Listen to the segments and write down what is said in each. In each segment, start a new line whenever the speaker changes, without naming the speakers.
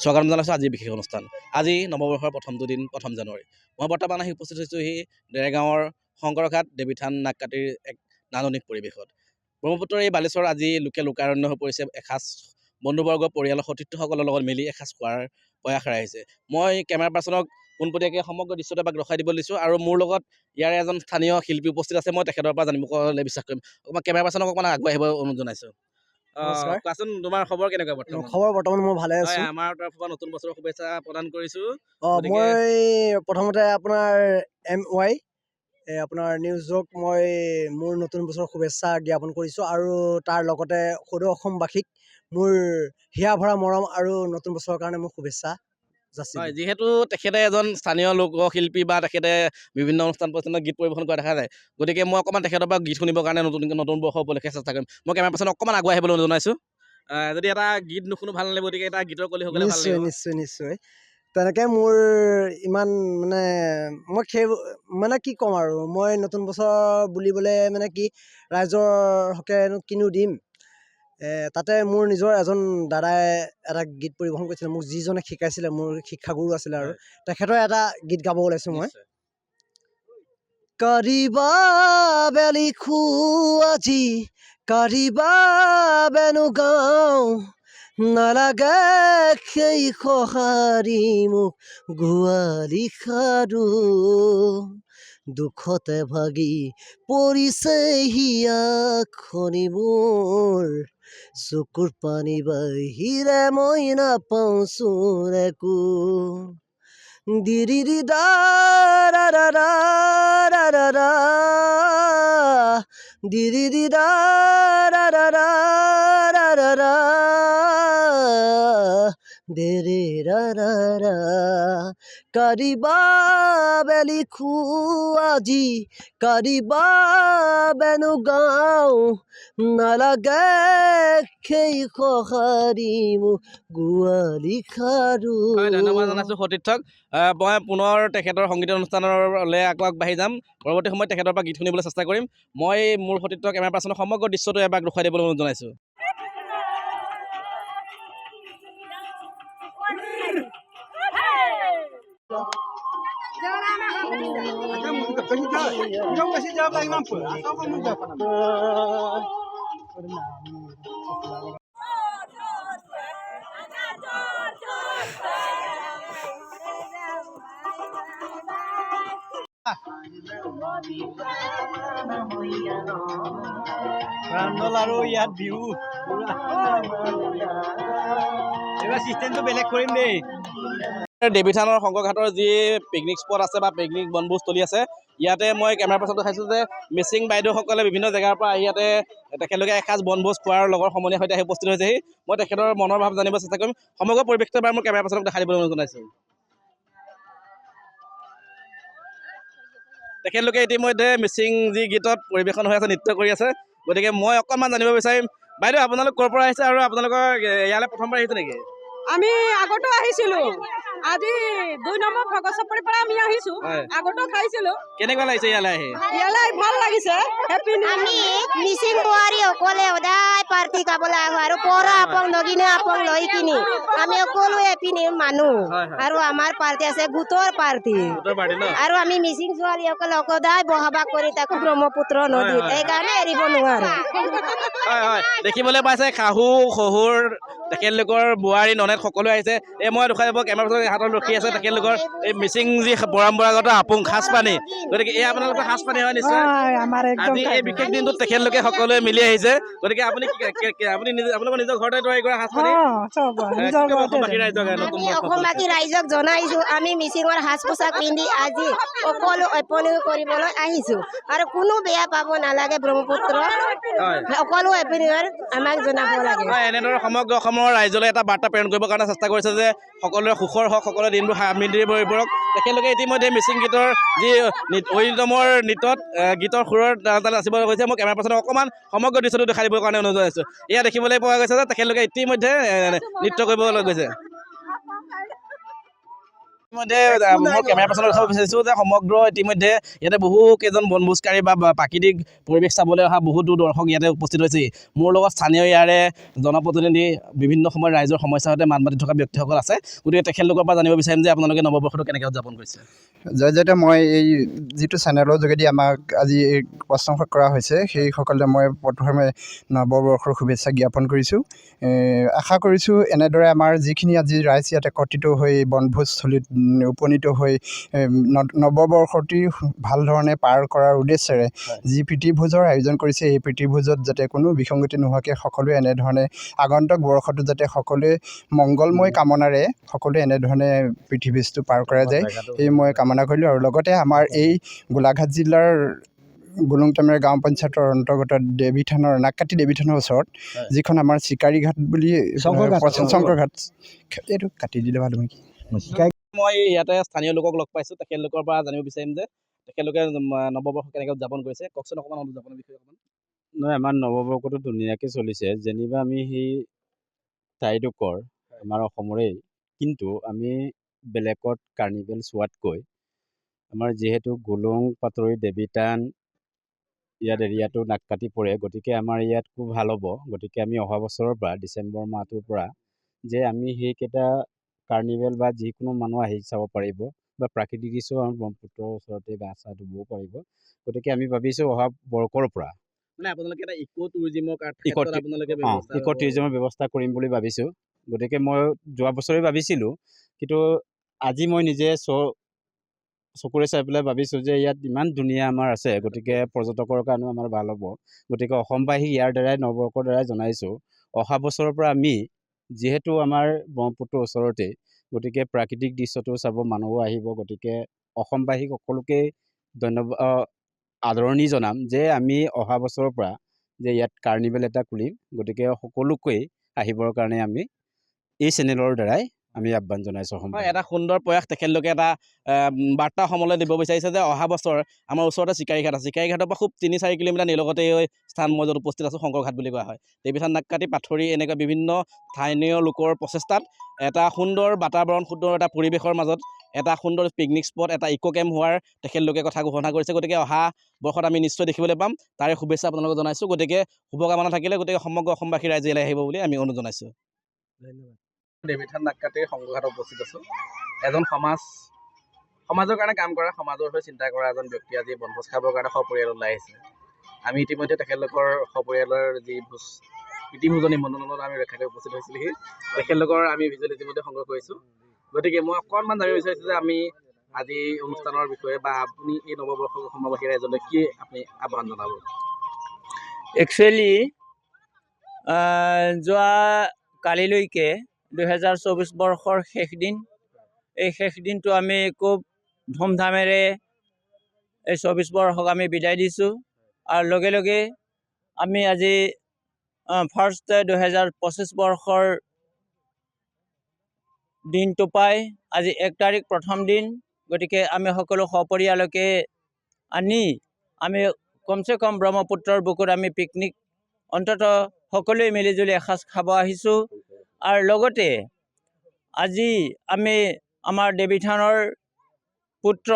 স্বাগতম জনাইছোঁ আজিৰ বিশেষ অনুষ্ঠান। আজি নৱবৰ্ষৰ প্ৰথম জানুৱাৰী। মই বৰ্তমান আহি উপস্থিত হৈছোঁ সেই দেৰগাঁৱৰ শংকৰঘাট দেৱীথান নাগকাটিৰ এক নান্দনিক পৰিৱেশত। ব্ৰহ্মপুত্ৰৰ এই বালেশ্বৰ আজি লোকাৰণ্য হৈ পৰিছে। এসাঁজ বন্ধুবৰ্গ পৰিয়ালৰ সতীৰ্থসকলৰ লগত মিলি এসাঁজ খোৱাৰ প্ৰয়াস আহিছে। মই কেমেৰা পাৰ্চনক পোনপটীয়াকৈ সমগ্ৰ দৃশ্যটো এবাক ৰখাই দিব দিছোঁ আৰু মোৰ লগত ইয়াৰে এজন স্থানীয় শিল্পী উপস্থিত আছে। মই তেখেতৰ পৰা জানিবলৈ বিশ্বাস কৰিম। অকণমান কেমেৰা পাৰ্চনক অকণমান আগুৱাই আহিব অনুৰোধ জনাইছোঁ।
নমস্কাৰ।
কোৱাচোন তোমাৰ খবৰ কেনেকুৱা বৰ্তমান?
খবৰ বৰ্তমান মই ভালে আছো।
আমাৰ তৰফৰ পৰা নতুন বছৰৰ শুভেচ্ছা প্ৰদান কৰিছোঁ।
মই প্ৰথমতে আপোনাৰ MY আপোনাৰ নিউজক মই মোৰ নতুন বছৰৰ শুভেচ্ছা জ্ঞাপন কৰিছোঁ আৰু তাৰ লগতে সদৌ অসমবাসীক মোৰ হিয়া ভৰা মৰম আৰু নতুন বছৰৰ কাৰণে মোৰ শুভেচ্ছা যাচিছোঁ।
হয়, যিহেতু তেখেতে এজন স্থানীয় লোকশিল্পী বা তেখেতে বিভিন্ন অনুষ্ঠান প্ৰতিষ্ঠানত গীত পৰিৱেশন কৰা দেখা যায়, গতিকে মই অকণমান তেখেতৰ পৰা গীত শুনিবৰ কাৰণে নতুন বৰ্ষ উপলক্ষে চেষ্টা কৰিম। মই কেমেৰা পাৰ্চনক অকণমান আগুৱাই আহিবলৈ জনাইছোঁ। যদি এটা গীত নুশুনো ভাল নালাগিব, গতিকে এটা গীতৰ কলি সকলে ভাল লাগিব।
নিশ্চয় তেনেকৈ মোৰ ইমান মই মানে কি ক'ম আৰু মই নতুন বছৰ বুলিবলৈ কি ৰাইজৰ হকে কিনো দিম। তাতে মোৰ নিজৰ এজন দাদাই এটা গীত পৰিৱেশন কৰিছিলে, মোক যিজনে শিকাইছিলে, মোৰ শিক্ষাগুৰু আছিলে আৰু তেখেতৰ এটা গীত গাব ওলাইছোঁ মই। কাৰিবা বেলিখু আজি কাৰিবা বেনু গাঁও নালাগে সেই সঁহাৰি মোক গোৱালি খাৰু দুখতে ভাগি পৰিছে হিয়াখনি মোৰ চকুৰ পানী বাহিৰে মই নাপাওঁচোন একো দিৰি দা ৰা ৰা ৰা ৰা ৰা ৰা দিৰি দা ৰা ৰা ৰা ৰা ৰা ৰা দেৰে ৰা ৰা ৰা কাৰিবা বেলিখু আজি কাৰিবা বেনু গাঁও নালাগে সেই সঁহাৰি মোক গোৱালি খাৰু।
ধন্যবাদ জনাইছোঁ সতীৰ্থক। মই পুনৰ তেখেতৰ সংগীত অনুষ্ঠানলৈ আগবাঢ়ি যাম। পৰৱৰ্তী সময়ত তেখেতৰ পৰা গীত শুনিবলৈ চেষ্টা কৰিম। মই মোৰ সতীৰ্থ কেমেৰা পাৰ্চনৰ সমগ্ৰ দৃশ্যটো এবাক ৰখাই দিবলৈ অনুৰোধ জনাইছোঁ।
আৰু ইয়াত বিহু এইবাৰ চিষ্টেমটো বেলেগ কৰিম দেই।
দেৱীথানৰ শংকৰঘাটৰ যি পিকনিক স্পট আছে বা পিকনিক বনভোজস্থলী আছে, ইয়াতে মই কেমেৰা পাৰ্চনত দেখাইছোঁ যে মিচিং বাইদেউসকলে বিভিন্ন জেগাৰ পৰা আহি ইয়াতে তেখেতলোকে এসাঁজ বনভোজ খোৱাৰ লগৰ সমনীয়াৰ সৈতে আহি উপস্থিত হৈছেহি। মই তেখেতৰ মনৰ ভাৱ জানিব চেষ্টা কৰিম। সমগ্ৰ পৰিৱেশটো এবাৰ মোৰ কেমেৰা পাৰ্চনক দেখাই দিবলৈ অনুৰোধ জনাইছোঁ। তেখেতলোকে ইতিমধ্যে মিচিং যি গীতত পৰিৱেশন হৈ আছে, নৃত্য কৰি আছে। গতিকে মই অকণমান জানিব বিচাৰিম, বাইদেউ আপোনালোক ক'ৰ পৰা আহিছে আৰু আপোনালোকৰ ইয়ালৈ প্ৰথমবাৰ আহিছে নেকি?
আমি আগতো আহিছিলো, আজি 2 নম্বৰ ভগচপৰিৰ পৰা আমি আহিছো। আগতো খাইছিলো।
কেনেকুৱা লাগিছে ইয়ালৈ আহি?
ইয়ালৈ ভাল লাগিছে।
আমি মিচিং বোৱাৰী সকলে সদায় পাৰ্টি খাবলৈ আহো আৰু পৰা আপং নগিনে আপং লৈ কিনি আমি সকলো এপিনি মানুহ আৰু আমাৰ পাৰ্টি আছে গোটৰ পাৰ্টি আৰু আমি মিচিং ছোৱালী সকলে সদায় বসবাস কৰি থাকো ব্ৰহ্মপুত্ৰ নদীত, সেইকাৰণে এৰিব নোৱাৰো।
দেখিবলৈ পাইছে শাহু শহুৰ তেখেতলোকৰ বোৱাৰী ননেট সকলো আহিছে। মই দেখুৱাই দিব কেমেৰা হাতত ৰখি আছে তেখেতলোকৰ এই মিচিং যি পৰম্পৰাগত আপোং সাজপানী। গতিকে এই আপোনালোকৰ সাজপানী হয় নিশ্চয়। আজি এই বিশেষ দিনটোত তেখেতলোকে সকলোৱে মিলি আহিছে। গতিকে আপুনি আপোনালোকৰ নিজৰ ঘৰতে তৈয়াৰী কৰা সাজপানী
অসমবাসী ৰাইজক জনাইছো আমি মিচিঙৰ সাজ পোছাক পিন্ধি আজি সকলো এপনি কৰিবলৈ আহিছো আৰু কোনো বেয়া পাব নালাগে। ব্ৰহ্মপুত্ৰ সকলো এপিনিৰ আমাক জনাব লাগে।
এনেদৰে সমগ্ৰ অসমৰ ৰাইজলৈ এটা বাৰ্তা প্ৰেৰণ কৰিবৰ কাৰণে চেষ্টা কৰিছে যে সকলোৰে সুখৰ হওক, সকলোৰে দিনবোৰ সমৃদ্ধিৰ পৰিপূৰক। তেখেতলোকে ইতিমধ্যে মিচিং গীতৰ যি ঐতমৰ নৃত্যত গীতৰ সুৰৰ তালে নাচিবলৈ গৈছে। মই কেমেৰা পাৰ্চনক অকণমান সমগ্ৰ দৃশ্যটো দেখাই দিবৰ কাৰণে অনুৰোধ জনাইছোঁ। এয়া দেখিবলৈ পোৱা গৈছে যে তেখেতলোকে ইতিমধ্যে নৃত্য কৰিবলৈ গৈছে। ইতিমধ্যে মই কেমেৰা পাৰ্চনৰ দেখাব বিচাৰিছোঁ যে সমগ্ৰ ইতিমধ্যে ইয়াতে বহু কেইজন বনভোজকাৰী বা প্ৰাকৃতিক পৰিৱেশ চাবলৈ অহা বহুতো দৰ্শক ইয়াতে উপস্থিত হৈছে। মোৰ লগত স্থানীয় ইয়াৰে জনপ্ৰতিনিধি বিভিন্ন সময়ত ৰাইজৰ সমস্যাৰ সৈতে মাত মাতি থকা ব্যক্তিসকল আছে। গতিকে তেখেতলোকৰ পৰা জানিব বিচাৰিম যে আপোনালোকে নৱবৰ্ষটো কেনেকৈ উদযাপন কৰিছে।
জয়তে মই এই যিটো চেনেলৰ যোগেদি আমাক আজি প্ৰশ্ন কৰা হৈছে সেইসকলে মই প্ৰথমে নৱবৰ্ষৰ শুভেচ্ছা জ্ঞাপন কৰিছোঁ। আশা কৰিছোঁ এনেদৰে আমাৰ যিখিনি আজি ৰাইজ ইয়াত একত্ৰিত হৈ বনভোজস্থলীত উপনীত হৈ নৱবৰ্ষটি ভাল ধৰণে পাৰ কৰাৰ উদ্দেশ্যেৰে যি প্ৰীতিভোজৰ আয়োজন কৰিছে এই প্ৰীতিভোজত যাতে কোনো বিসংগতি নোহোৱাকৈ সকলোৱে এনেধৰণে আগন্তুক বৰ্ষটো যাতে সকলোৱে মংগলময় কামনাৰে সকলোৱে এনেধৰণে পৃথিৱীজটো পাৰ কৰা যায় সেই মই কামনা কৰিলোঁ। আৰু লগতে আমাৰ এই গোলাঘাট জিলাৰ গুলুংটামেৰ গাঁও পঞ্চায়তৰ অন্তৰ্গত দেৱীথানৰ নাককাটি দেৱীথানৰ ওচৰত যিখন আমাৰ চিকাৰী ঘাট বুলি শংকৰঘাট এইটো কাটি দিলে ভাল নেকি।
মই ইয়াতে স্থানীয় লোকক লগ পাইছোঁ, তেখেতলোকৰ পৰা জানিব বিচাৰিম যে তেখেতলোকে নৱবৰ্ষ কেনেকৈ উদযাপন কৰিছে। কওকচোন অকণমান উদযাপনৰ বিষয়ে অকণমান।
নহয়, আমাৰ নৱবৰ্ষটো ধুনীয়াকৈ চলিছে। যেনিবা আমি সেই ঠাইডোখৰ আমাৰ অসমৰেই, কিন্তু আমি বেলেগত কাৰ্নিভেল চোৱাতকৈ আমাৰ যিহেতু গুলুং পাটৰি দেৱীথান ইয়াত এৰিয়াটো নাককাটি পৰে, গতিকে আমাৰ ইয়াত খুব ভাল হ'ব। গতিকে আমি অহা বছৰৰ পৰা ডিচেম্বৰ মাহটোৰ পৰা যে আমি সেইকেইটা কাৰ্নিভেল বা যিকোনো মানুহ আহি চাব পাৰিব বা প্ৰাকৃতিক দৃশ্য আমাৰ ব্ৰহ্মপুত্ৰৰ ওচৰতে গা চা ধুবও পাৰিব। গতিকে আমি ভাবিছোঁ অহা বৰ্ষৰ পৰা
মানে আপোনালোকে এটা ইক' টুৰিজিমৰ
ইক' টুৰিজিমৰ ব্যৱস্থা কৰিম বুলি ভাবিছোঁ। গতিকে মই যোৱা বছৰে ভাবিছিলোঁ, কিন্তু আজি মই নিজে চকুৰে চাই পেলাই ভাবিছোঁ যে ইয়াত ইমান ধুনীয়া আমাৰ আছে, গতিকে পৰ্যটকৰ কাৰণেও আমাৰ ভাল হ'ব। গতিকে অসমবাসীক ইয়াৰ দ্বাৰাই নৱবৰ্ষৰ দ্বাৰাই জনাইছোঁ অহা বছৰৰ পৰা আমি যিহেতু আমাৰ ব্ৰহ্মপুত্ৰৰ ওচৰতে, গতিকে প্ৰাকৃতিক দৃশ্যটো চাব মানুহো আহিব। গতিকে অসমবাসীক সকলোকে ধন্যবাদ আদৰণি জনাম যে আমি অহা বছৰৰ পৰা যে ইয়াত কাৰ্নিভেল এটা খুলিম। গতিকে সকলোকেই আহিবৰ কাৰণে আমি এই চেনেলৰ দ্বাৰাই আমি আহ্বান জনাইছোঁ।
এটা সুন্দৰ প্ৰয়াস তেখেতলোকে এটা বাৰ্তা অসমলৈ দিব বিচাৰিছে যে অহা বছৰ আমাৰ ওচৰতে চিকাৰীঘাট আছে, চিকাৰীঘাটৰ পৰা খুব 3-4 কিলোমিটাৰ নিলগতে স্থান মই য'ত উপস্থিত আছোঁ শংকৰঘাট বুলি কোৱা হয়। দেৱীথান নাককাটি পাথৰি এনেকুৱা বিভিন্ন স্থানীয় লোকৰ প্ৰচেষ্টাত এটা সুন্দৰ বাতাবৰণ, সুন্দৰ এটা পৰিৱেশৰ মাজত এটা সুন্দৰ পিকনিক স্পট, এটা ইক' কেম্প হোৱাৰ তেখেতলোকে কথা ঘোষণা কৰিছে। গতিকে অহা বৰ্ষত আমি নিশ্চয় দেখিবলৈ পাম, তাৰে শুভেচ্ছা আপোনালোকক জনাইছোঁ। গতিকে শুভকামনা থাকিলে গতিকে সমগ্ৰ অসমবাসী ৰাইজে ইয়ালৈ আহিব বুলি আমি অনুৰোধ জনাইছোঁ। ধন্যবাদ। দেৱীথান নাককাটিৰ শংকৰঘাটত উপস্থিত আছোঁ। এজন সমাজৰ কাৰণে কাম কৰা, সমাজৰ হৈ চিন্তা কৰা এজন ব্যক্তি আজি বনভোজ খাবৰ কাৰণে সপৰিয়াল ওলাই আহিছে। আমি ইতিমধ্যে তেখেতলোকৰ সপৰিয়ালৰ যি প্ৰীতিভোজৰ নিমন্ত্ৰণত আমি ৰক্ষা কৰি উপস্থিত হৈছিলোহি। তেখেতলোকৰ আমি ভিজুৱেল ইতিমধ্যে সংগ্ৰহ কৰিছোঁ। গতিকে মই অকণমান জানিব বিচাৰিছোঁ যে আমি আজি অনুষ্ঠানৰ বিষয়ে বা আপুনি এই নৱবৰ্ষৰ অসমবাসী ৰাইজলৈ কি আপুনি আহ্বান জনাব।
একচুৱেলি যোৱা কালিলৈকে 2024 বৰ্ষৰ শেষ দিন, এই শেষ দিনটো আমি খুব ধুমধামেৰে এই 24 বৰ্ষক আমি বিদায় দিছোঁ। আৰু লগে লগে আমি আজি ফাৰ্ষ্ট 2025 বৰ্ষৰ দিনটো পাই আজি 1 তাৰিখ প্ৰথম দিন। গতিকে আমি সকলো সপৰিয়ালকে আনি আমি কমচে কম ব্ৰহ্মপুত্ৰৰ বুকুত আমি পিকনিক অন্ততঃ সকলোৱে মিলিজুলি এসাঁজ খাব আহিছোঁ। আৰু লগতে আজি আমি আমাৰ দেৱীথানৰ পুত্ৰ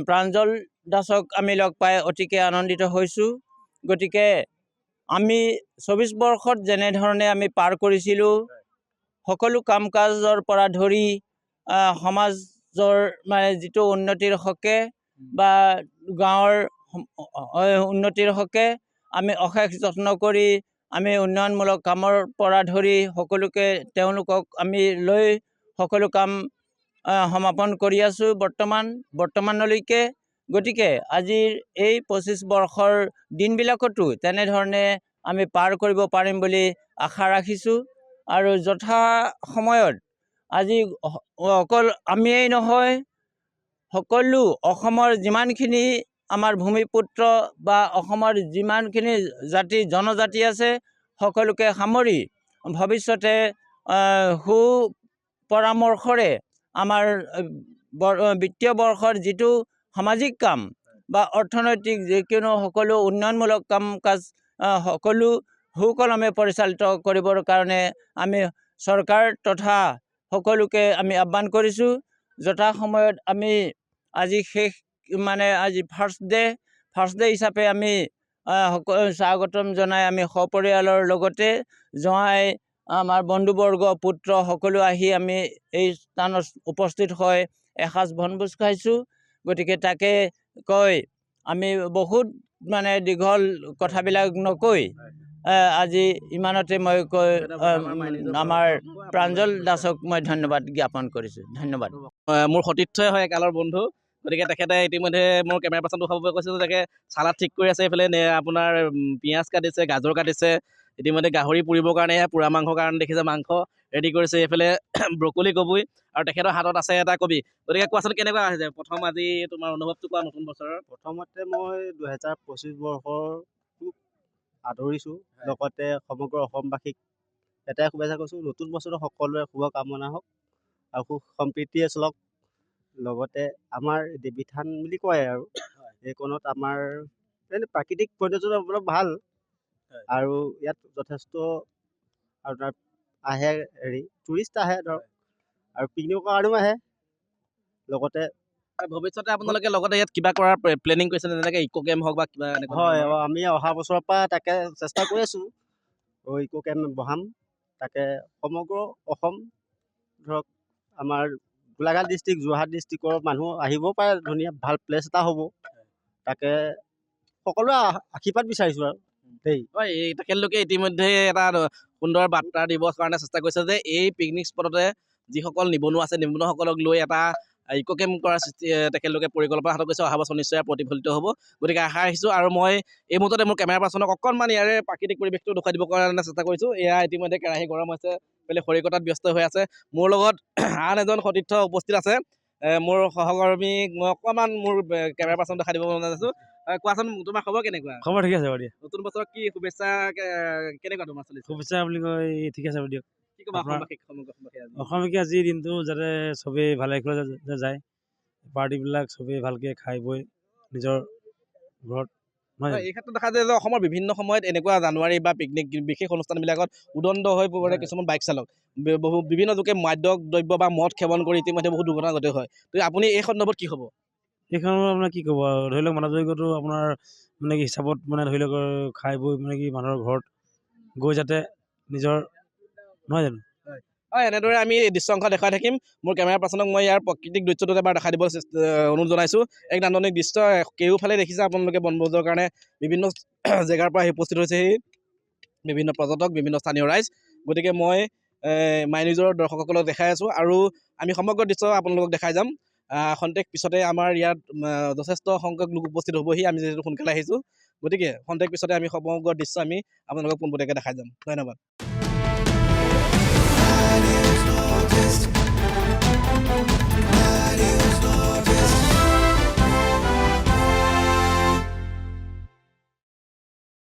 প্ৰাঞ্জল দাসক আমি লগ পাই অতিকে আনন্দিত হৈছোঁ। গতিকে আমি 24 বৰ্ষত যেনেধৰণে আমি পাৰ কৰিছিলোঁ, সকলো কাম কাজৰ পৰা ধৰি সমাজৰ মানে যিটো উন্নতিৰ হকে বা গাঁৱৰ উন্নতিৰ হকে আমি অশেষ যত্ন কৰি আমি উন্নয়নমূলক কামৰ পৰা ধৰি সকলোকে তেওঁলোকক আমি লৈ সকলো কাম সমাপন কৰি আছোঁ বৰ্তমানলৈকে। গতিকে আজিৰ এই 25 বৰ্ষৰ দিনবিলাকতো তেনেধৰণে আমি পাৰ কৰিব পাৰিম বুলি আশা ৰাখিছোঁ। আৰু যথা সময়ত আজি অকল আমিয়েই নহয়, সকলো অসমৰ যিমানখিনি আমাৰ ভূমিপুত্ৰ বা অসমৰ যিমানখিনি জাতি জনজাতি আছে সকলোকে সামৰি ভৱিষ্যতে সুপৰামৰ্শৰে আমাৰ বিত্তীয় বৰ্ষৰ যিটো সামাজিক কাম বা অৰ্থনৈতিক যিকোনো সকলো উন্নয়নমূলক কাম কাজ সকলো সুকলমে পৰিচালিত কৰিবৰ কাৰণে আমি চৰকাৰ তথা সকলোকে আমি আহ্বান কৰিছোঁ যথা সময়ত আমি আজি শেষ মানে আজি ফাৰ্ষ্ট ডে হিচাপে আমি স্বাগতম জনাই আমি সপৰিয়ালৰ লগতে জোঁৱাই আমাৰ বন্ধুবৰ্গ পুত্ৰ সকলো আহি আমি এই স্থানত উপস্থিত হৈ এসাঁজ বনভোজ খাইছোঁ। গতিকে তাকে কৈ আমি বহুত মানে দীঘল কথাবিলাক নকৈ আজি ইমানতে মই কৈ আমাৰ প্ৰাঞ্জল দাসক মই ধন্যবাদ জ্ঞাপন কৰিছোঁ। ধন্যবাদ।
মোৰ সতীৰ্থই হয় একালৰ বন্ধু, গতিকে তেখেতে ইতিমধ্যে মোৰ কেমেৰা পাৰ্চনটো হ'ব কৈছে যে তাকে চালাড ঠিক কৰি আছে। এইফালে আপোনাৰ পিঁয়াজ কাটিছে, গাজৰ কাটিছে, ইতিমধ্যে গাহৰি পুৰিবৰ কাৰণে পোৰা মাংসৰ কাৰণে দেখিছে মাংস ৰেডি কৰিছে, এইফালে ব্ৰকলি কবুই আৰু তেখেতৰ হাতত আছে এটা কবি। গতিকে কোৱাচোন কেনেকুৱা হৈছে প্ৰথম আজি তোমাৰ অনুভৱটো কোৱা নতুন বছৰৰ?
প্ৰথমতে মই 2025 বৰ্ষটোক আদৰিছোঁ, লগতে সমগ্ৰ অসমবাসীক এটাই শুভেচ্ছা কৈছোঁ, নতুন বছৰত সকলোৰে শুভকামনা হওক আৰু সুখ সম্প্ৰীতিয়ে চলক। লগতে আমাৰ দেৱী থান বুলি কয় আৰু এইকণত আমাৰ প্ৰাকৃতিক পৰ্যটন অলপ ভাল আৰু ইয়াত যথেষ্ট আৰু তাত আহে টুৰিষ্ট আহে ধৰক আৰু পিকনিকৰ কাৰণেও আহে। লগতে
ভৱিষ্যতে আপোনালোকে লগতে ইয়াত কিবা কৰাৰ প্লেনিং কৰিছে যেনেকৈ ইক' কেম্প হওক বা কিবা এনেকুৱা?
হয়, আমি অহা বছৰৰ পৰা তাকে চেষ্টা কৰি আছোঁ, ইক' কেম্প বহাম। তাকে সমগ্ৰ অসম ধৰক আমাৰ গোলাঘাট ডিষ্ট্ৰিক্ট, যোৰহাট ডিষ্ট্ৰিক্টৰ মানুহ আহিবও পাৰে, ধুনীয়া ভাল প্লেচ এটা হ'ব। তাকে সকলোৱে আশীৰ্বাদ বিচাৰিছোঁ আৰু দেই।
হয়, তেখেতলোকে ইতিমধ্যে এটা সুন্দৰ বাৰ্তা দিবৰ কাৰণে চেষ্টা কৰিছে যে এই পিকনিক স্পটতে যিসকল নিবনুৱা আছে নিবনুৱাসকলক লৈ এটা ইক' কেম্প কৰাৰ সৃষ্টি তেখেতলোকে পৰিকল্পনা হাতত কৰিছে। অহা বছৰ নিশ্চয় প্ৰতিফলিত হ'ব। গতিকে আশা ৰাখিছোঁ আৰু মই এই মুহূৰ্ততে মোৰ কেমেৰা পাৰ্চনক অকণমান ইয়াৰে প্ৰাকৃতিক পৰিৱেশটো দেখুৱাই দিবৰ কাৰণে চেষ্টা কৰিছোঁ। এয়া ইতিমধ্যে কেৰাহী গৰম হৈছে, বেলেগ খৰি কটাত ব্যস্ত হৈ আছে। মোৰ লগত আন এজন সতীৰ্থ উপস্থিত আছে, মোৰ সহকৰ্মীক মই অকণমান মোৰ কেমেৰা পাৰ্চন দেখাই দিব বিচাৰিছোঁ। কোৱাচোন তোমাৰ খবৰ কেনেকুৱা?
খবৰ ঠিক আছে বাৰু দিয়া।
নতুন বছৰত কি শুভেচ্ছা কেনেকুৱা তোমাৰ চলিছে?
শুভেচ্ছা বুলি কয় ঠিক আছে বাৰু দিয়ক।
কি ক'বা অসমবাসীক?
অসমবাসী আজিৰ দিনটো যাতে চবেই ভালে কুশলে যায়, পাৰ্টিবিলাক চবেই ভালকৈ খাই বৈ নিজৰ ঘৰত নহয় জানো?
এই ক্ষেত্ৰত দেখা যায় যে অসমৰ বিভিন্ন সময়ত এনেকুৱা জানুৱাৰী বা পিকনিক বিশেষ অনুষ্ঠানবিলাকত উদণ্ড হৈ পৰে কিছুমান বাইক চালক। বিভিন্ন লোকে মাদক দ্ৰব্য বা মদ সেৱন কৰি ইতিমধ্যে বহুত দুৰ্ঘটনা ঘটে হয়। গতিকে আপুনি এই সন্দৰ্ভত কি হ'ব?
এইখনত আপোনাৰ কি ক'ব আৰু ধৰি লওক মাদকদ্ৰব্যটো আপোনাৰ মানে কি হিচাপত মানে ধৰি লওক খাই বৈ মানে কি মানুহৰ ঘৰত গৈ যাতে নিজৰ নহয় জানো?
হয়, এনেদৰে আমি দৃশ্যংশ দেখাই থাকিম। মোৰ কেমেৰা পাৰ্চনক মই ইয়াৰ প্ৰাকৃতিক দৃশ্যটো এবাৰ দেখাই দিব অনুৰোধ জনাইছোঁ। এক নান্দনিক দৃশ্য, কেওফালে দেখিছে আপোনালোকে বনভোজৰ কাৰণে বিভিন্ন জেগাৰ পৰা আহি উপস্থিত হৈছেহি বিভিন্ন পৰ্যটক, বিভিন্ন স্থানীয় ৰাইজ। গতিকে মই মাই নিজৰ দৰ্শকসকলক দেখাই আছোঁ আৰু আমি সমগ্ৰ দৃশ্য আপোনালোকক দেখাই যাম। খন্তেক পিছতে আমাৰ ইয়াত যথেষ্ট সংখ্যক লোক উপস্থিত হ'বহি, আমি যিহেতু সোনকালে আহিছোঁ। গতিকে খন্তেক পিছতে আমি সমগ্ৰ দৃশ্য আমি আপোনালোকক পোনপটীয়াকৈ দেখাই যাম। ধন্যবাদ।